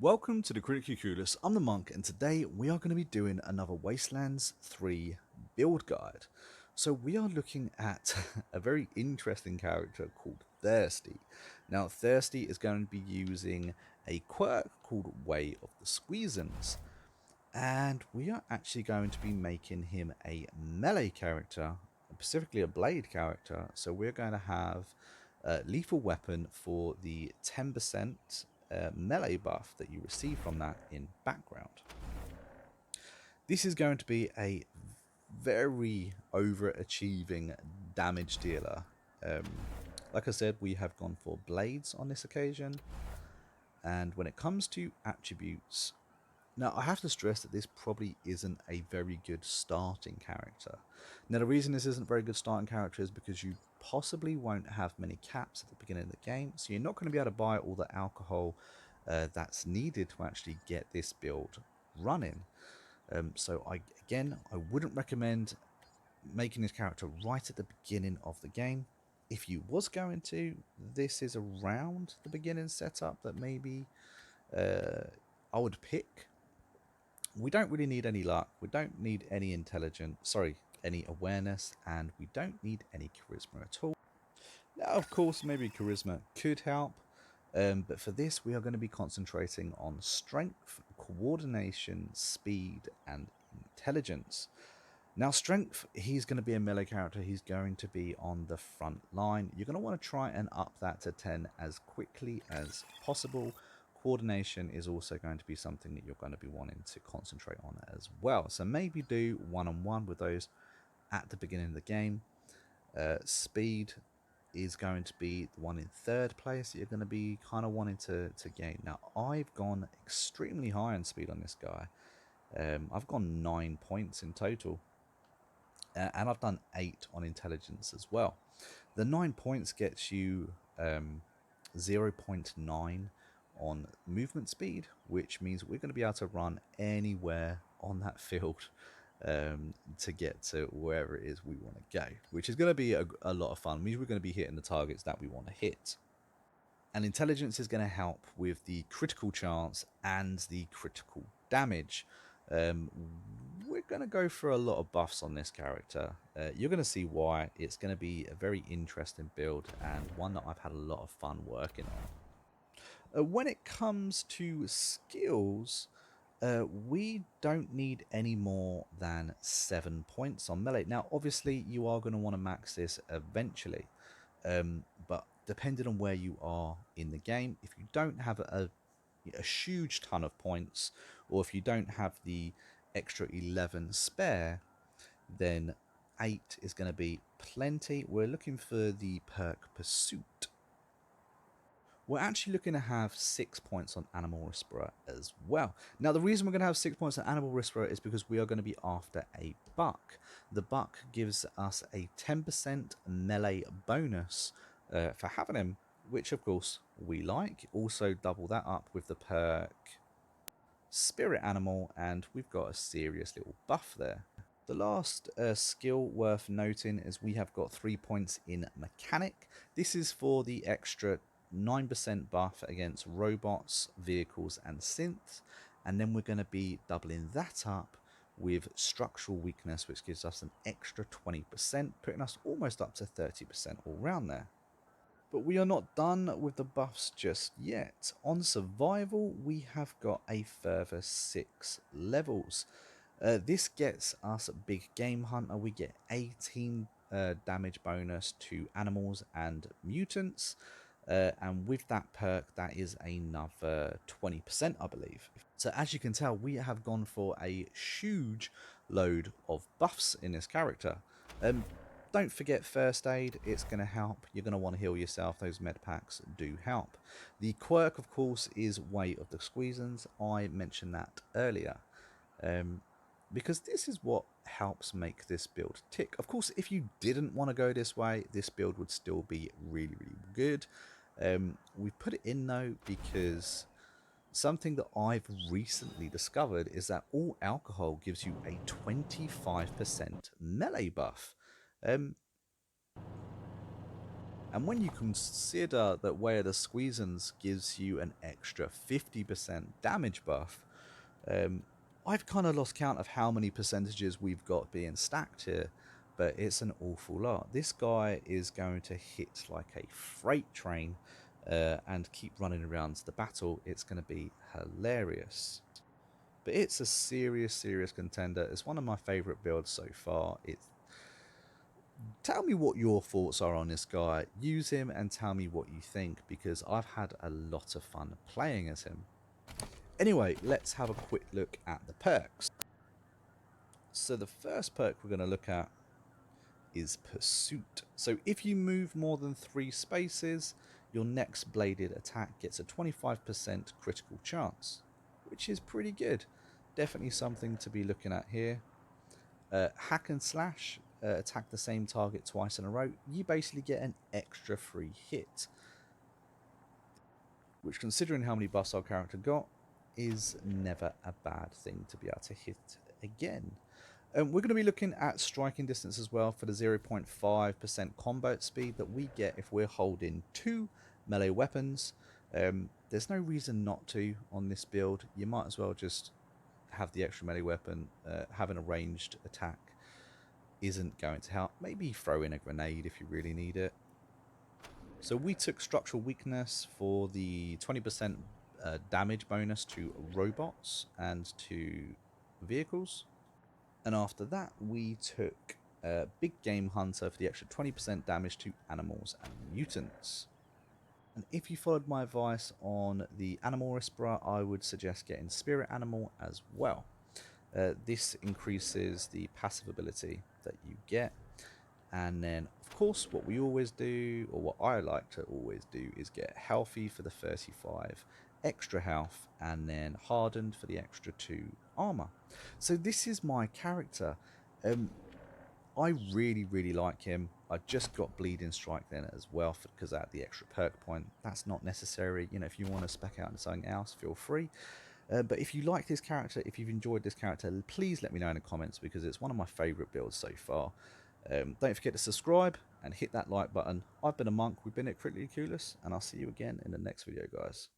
Welcome to the Critically Clueless. I'm the Monk, and today we are going to be doing another Wastelands 3 build guide. So we are looking at a very interesting character called Thirsty. Now, Thirsty is going to be using a quirk called Way of the Squeezins, and we are actually going to be making him a melee character, specifically a blade character. So we're going to have lethal weapon for the 10% melee buff that you receive from that in background. This is going to be a very overachieving damage dealer. Like I said, we have gone for blades on this occasion, and when it comes to attributes, now I have to stress that this probably isn't a very good starting character. Now the reason this isn't a very good starting character is because you possibly won't have many caps at the beginning of the game, so you're not going to be able to buy all the alcohol that's needed to actually get this build running. I wouldn't recommend making this character right at the beginning of the game. If you was going to, this is around the beginning setup that maybe I would pick. We don't really need any luck, we don't need any any awareness, and we don't need any charisma at all. Now, of course, maybe charisma could help, but for this, we are going to be concentrating on strength, coordination, speed, and intelligence. Now, strength, he's going to be a melee character. He's going to be on the front line. You're going to want to try and up that to 10 as quickly as possible. Coordination is also going to be something that you're going to be wanting to concentrate on as well. So maybe do one-on-one with those at the beginning of the game. Speed is going to be the one in third place that you're going to be kind of wanting to gain. Now, I've gone extremely high on speed on this guy. I've gone 9 points in total. And I've done 8 on intelligence as well. The 9 points gets you 0.9 on movement speed, which means we're going to be able to run anywhere on that field to get to wherever it is we want to go, which is going to be a lot of fun. It means we're going to be hitting the targets that we want to hit. And intelligence is going to help with the critical chance and the critical damage. We're going to go for a lot of buffs on this character. You're going to see why. It's going to be a very interesting build and one that I've had a lot of fun working on. When it comes to skills, we don't need any more than 7 points on melee. Now, obviously, you are going to want to max this eventually, but depending on where you are in the game, if you don't have a huge ton of points, or if you don't have the extra 11 spare, then 8 is going to be plenty. We're looking for the perk Pursuit. We're actually looking to have 6 points on Animal Whisperer as well. Now, the reason we're going to have 6 points on Animal Whisperer is because we are going to be after a buck. The buck gives us a 10% melee bonus for having him, which of course we like. Also double that up with the perk Spirit Animal, and we've got a serious little buff there. The last skill worth noting is we have got 3 points in Mechanic. This is for the extra 9% buff against robots, vehicles, and synths. And then we're going to be doubling that up with Structural Weakness, which gives us an extra 20%, putting us almost up to 30% all round there. But we are not done with the buffs just yet. On survival, we have got a further 6 levels. This gets us Big Game Hunter. We get 18 damage bonus to animals and mutants. And with that perk, that is another 20%, I believe. So as you can tell, we have gone for a huge load of buffs in this character. Don't forget first aid, it's going to help. You're going to want to heal yourself. Those med packs do help. The quirk, of course, is Way of the Squeezins. I mentioned that earlier. Because this is what helps make this build tick. Of course, if you didn't want to go this way, this build would still be really, really good. We put it in though because something that I've recently discovered is that all alcohol gives you a 25% melee buff. And And when you consider that Way of the Squeezins gives you an extra 50% damage buff, um, I've kind of lost count of how many percentages we've got being stacked here, but it's an awful lot. This guy is going to hit like a freight train and keep running around the battle. It's going to be hilarious. But it's a serious contender. It's one of my favourite builds so far. Tell me what your thoughts are on this guy. Use him and tell me what you think, because I've had a lot of fun playing as him. Anyway, let's have a quick look at the perks. So the first perk we're going to look at is Pursuit. So if you move more than 3 spaces, your next bladed attack gets a 25% critical chance, which is pretty good. Definitely something to be looking at here. Hack and slash, attack the same target twice in a row. You basically get an extra free hit, which, considering how many buffs our character got, is never a bad thing to be able to hit again. We're going to be looking at striking distance as well for the 0.5% combat speed that we get if we're holding 2 melee weapons. There's no reason not to on this build. You might as well just have the extra melee weapon. Having a ranged attack isn't going to help. Maybe throw in a grenade if you really need it. So we took structural weakness for the 20% damage bonus to robots and to vehicles. And after that, we took Big Game Hunter for the extra 20% damage to animals and mutants. And if you followed my advice on the Animal Whisperer, I would suggest getting Spirit Animal as well. This increases the passive ability that you get. And then, of course, what we always do, or what I like to always do, is get Healthy for the 35 extra health, and then Hardened for the extra 2 armor. So this is my character. I really like him. I just got Bleeding Strike then as well, because I had the extra perk point. That's not necessary. You know, if you want to spec out into something else, feel free. But if you like this character, if you've enjoyed this character, please let me know in the comments, because it's one of my favourite builds so far. Don't forget to subscribe and hit that like button. I've been a Monk, we've been at Critically Clueless, and I'll see you again in the next video, guys.